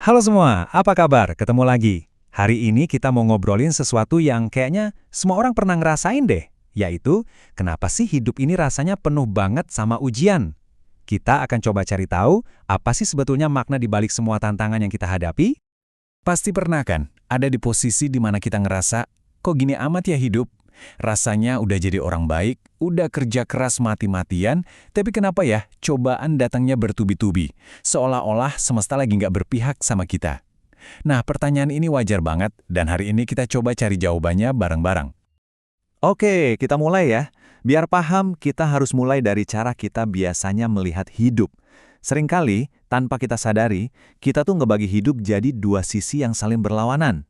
Halo semua, apa kabar? Ketemu lagi. Hari ini kita mau ngobrolin sesuatu yang kayaknya semua orang pernah ngerasain deh, yaitu kenapa sih hidup ini rasanya penuh banget sama ujian? Kita akan coba cari tahu apa sih sebetulnya makna di balik semua tantangan yang kita hadapi. Pasti pernah kan, ada di posisi di mana kita ngerasa, kok gini amat ya hidup? Rasanya udah jadi orang baik, udah kerja keras mati-matian, tapi kenapa ya cobaan datangnya bertubi-tubi? Seolah-olah semesta lagi nggak berpihak sama kita. Nah, pertanyaan ini wajar banget, dan hari ini kita coba cari jawabannya bareng-bareng. Oke, kita mulai ya. Biar paham, kita harus mulai dari cara kita biasanya melihat hidup. Seringkali, tanpa kita sadari, kita tuh ngebagi hidup jadi dua sisi yang saling berlawanan.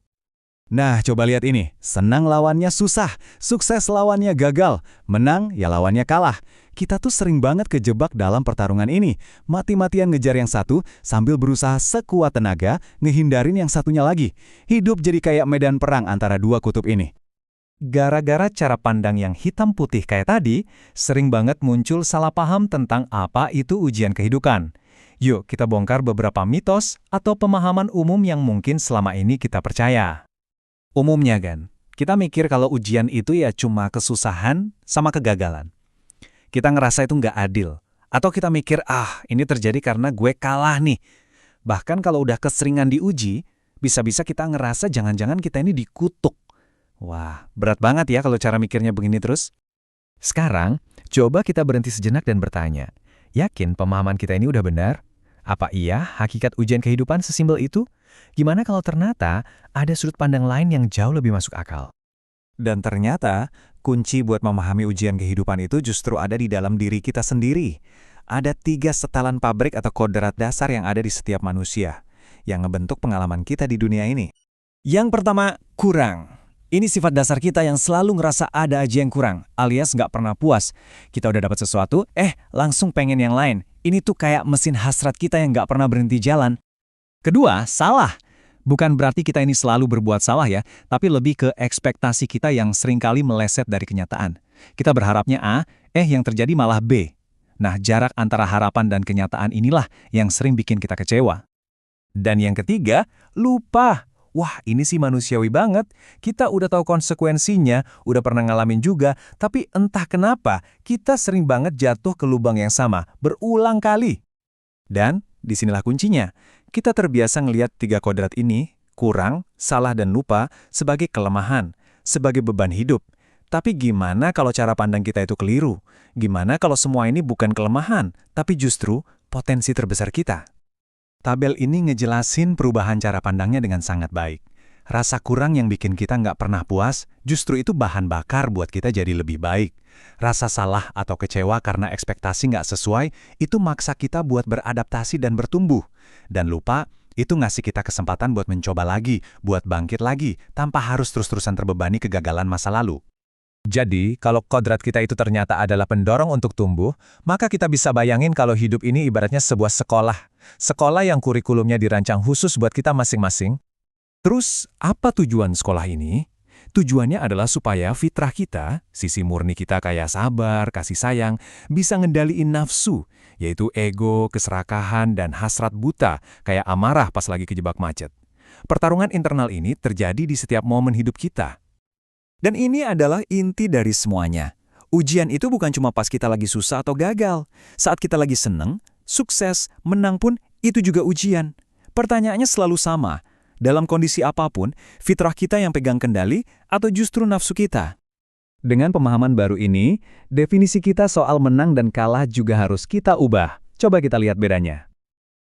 Nah, coba lihat ini. Senang lawannya susah, sukses lawannya gagal, menang ya lawannya kalah. Kita tuh sering banget kejebak dalam pertarungan ini. Mati-matian ngejar yang satu, sambil berusaha sekuat tenaga, ngehindarin yang satunya lagi. Hidup jadi kayak medan perang antara dua kutub ini. Gara-gara cara pandang yang hitam putih kayak tadi, sering banget muncul salah paham tentang apa itu ujian kehidupan. Yuk, kita bongkar beberapa mitos atau pemahaman umum yang mungkin selama ini kita percaya. Umumnya kan, kita mikir kalau ujian itu ya cuma kesusahan sama kegagalan. Kita ngerasa itu nggak adil. Atau kita mikir, ini terjadi karena gue kalah nih. Bahkan kalau udah keseringan diuji, bisa-bisa kita ngerasa jangan-jangan kita ini dikutuk. Wah, berat banget ya kalau cara mikirnya begini terus. Sekarang, coba kita berhenti sejenak dan bertanya, yakin pemahaman kita ini udah benar? Apa iya hakikat ujian kehidupan sesimpel itu? Gimana kalau ternyata ada sudut pandang lain yang jauh lebih masuk akal? Dan ternyata, kunci buat memahami ujian kehidupan itu justru ada di dalam diri kita sendiri. Ada 3 setelan pabrik atau kodrat dasar yang ada di setiap manusia, yang ngebentuk pengalaman kita di dunia ini. Yang pertama, kurang. Ini sifat dasar kita yang selalu ngerasa ada aja yang kurang, alias nggak pernah puas. Kita udah dapat sesuatu, langsung pengen yang lain. Ini tuh kayak mesin hasrat kita yang nggak pernah berhenti jalan. Kedua, salah. Bukan berarti kita ini selalu berbuat salah ya, tapi lebih ke ekspektasi kita yang seringkali meleset dari kenyataan. Kita berharapnya A, yang terjadi malah B. Nah, jarak antara harapan dan kenyataan inilah yang sering bikin kita kecewa. Dan yang ketiga, lupa. Wah, ini sih manusiawi banget. Kita udah tahu konsekuensinya, udah pernah ngalamin juga, tapi entah kenapa kita sering banget jatuh ke lubang yang sama, berulang kali. Dan disinilah kuncinya. Kita terbiasa ngelihat 3 kodrat ini, kurang, salah dan lupa, sebagai kelemahan, sebagai beban hidup. Tapi gimana kalau cara pandang kita itu keliru? Gimana kalau semua ini bukan kelemahan, tapi justru potensi terbesar kita? Tabel ini ngejelasin perubahan cara pandangnya dengan sangat baik. Rasa kurang yang bikin kita nggak pernah puas, justru itu bahan bakar buat kita jadi lebih baik. Rasa salah atau kecewa karena ekspektasi nggak sesuai, itu maksa kita buat beradaptasi dan bertumbuh. Dan lupa, itu ngasih kita kesempatan buat mencoba lagi, buat bangkit lagi, tanpa harus terus-terusan terbebani kegagalan masa lalu. Jadi, kalau kodrat kita itu ternyata adalah pendorong untuk tumbuh, maka kita bisa bayangin kalau hidup ini ibaratnya sebuah sekolah. Sekolah yang kurikulumnya dirancang khusus buat kita masing-masing. Terus, apa tujuan sekolah ini? Tujuannya adalah supaya fitrah kita, sisi murni kita kayak sabar, kasih sayang, bisa ngendaliin nafsu, yaitu ego, keserakahan, dan hasrat buta, kayak amarah pas lagi kejebak macet. Pertarungan internal ini terjadi di setiap momen hidup kita. Dan ini adalah inti dari semuanya. Ujian itu bukan cuma pas kita lagi susah atau gagal. Saat kita lagi seneng, sukses, menang pun itu juga ujian. Pertanyaannya selalu sama. Dalam kondisi apapun, fitrah kita yang pegang kendali atau justru nafsu kita? Dengan pemahaman baru ini, definisi kita soal menang dan kalah juga harus kita ubah. Coba kita lihat bedanya.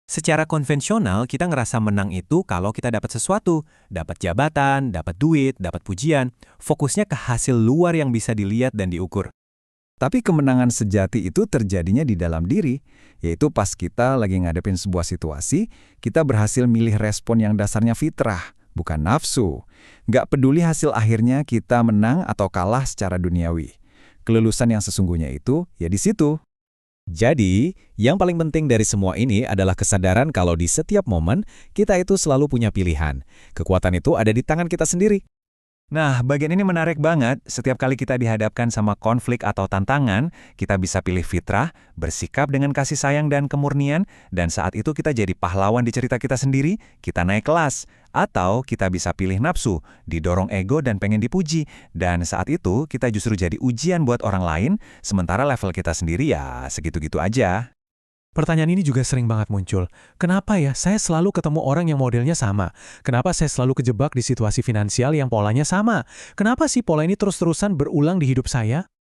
Secara konvensional, kita ngerasa menang itu kalau kita dapat sesuatu, dapat jabatan, dapat duit, dapat pujian, fokusnya ke hasil luar yang bisa dilihat dan diukur. Tapi kemenangan sejati itu terjadinya di dalam diri, yaitu pas kita lagi ngadepin sebuah situasi, kita berhasil milih respon yang dasarnya fitrah, bukan nafsu. Nggak peduli hasil akhirnya kita menang atau kalah secara duniawi. Kelulusan yang sesungguhnya itu, ya di situ. Jadi, yang paling penting dari semua ini adalah kesadaran kalau di setiap momen, kita itu selalu punya pilihan. Kekuatan itu ada di tangan kita sendiri. Nah, bagian ini menarik banget. Setiap kali kita dihadapkan sama konflik atau tantangan, kita bisa pilih fitrah, bersikap dengan kasih sayang dan kemurnian, dan saat itu kita jadi pahlawan di cerita kita sendiri, kita naik kelas. Atau kita bisa pilih nafsu, didorong ego dan pengen dipuji, dan saat itu kita justru jadi ujian buat orang lain, sementara level kita sendiri ya segitu-gitu aja. Pertanyaan ini juga sering banget muncul. Kenapa ya saya selalu ketemu orang yang modelnya sama? Kenapa saya selalu kejebak di situasi finansial yang polanya sama? Kenapa sih pola ini terus-terusan berulang di hidup saya?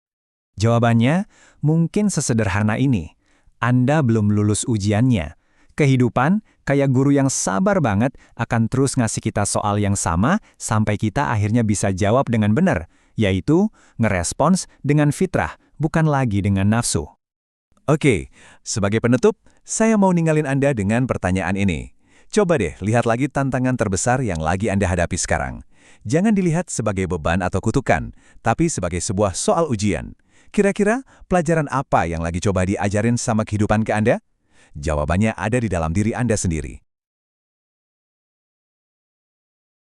Jawabannya mungkin sesederhana ini. Anda belum lulus ujiannya. Kehidupan, kayak guru yang sabar banget, akan terus ngasih kita soal yang sama sampai kita akhirnya bisa jawab dengan benar, yaitu ngerespons dengan fitrah, bukan lagi dengan nafsu. Oke, sebagai penutup, saya mau ninggalin Anda dengan pertanyaan ini. Coba deh lihat lagi tantangan terbesar yang lagi Anda hadapi sekarang. Jangan dilihat sebagai beban atau kutukan, tapi sebagai sebuah soal ujian. Kira-kira pelajaran apa yang lagi coba diajarin sama kehidupan ke Anda? Jawabannya ada di dalam diri Anda sendiri.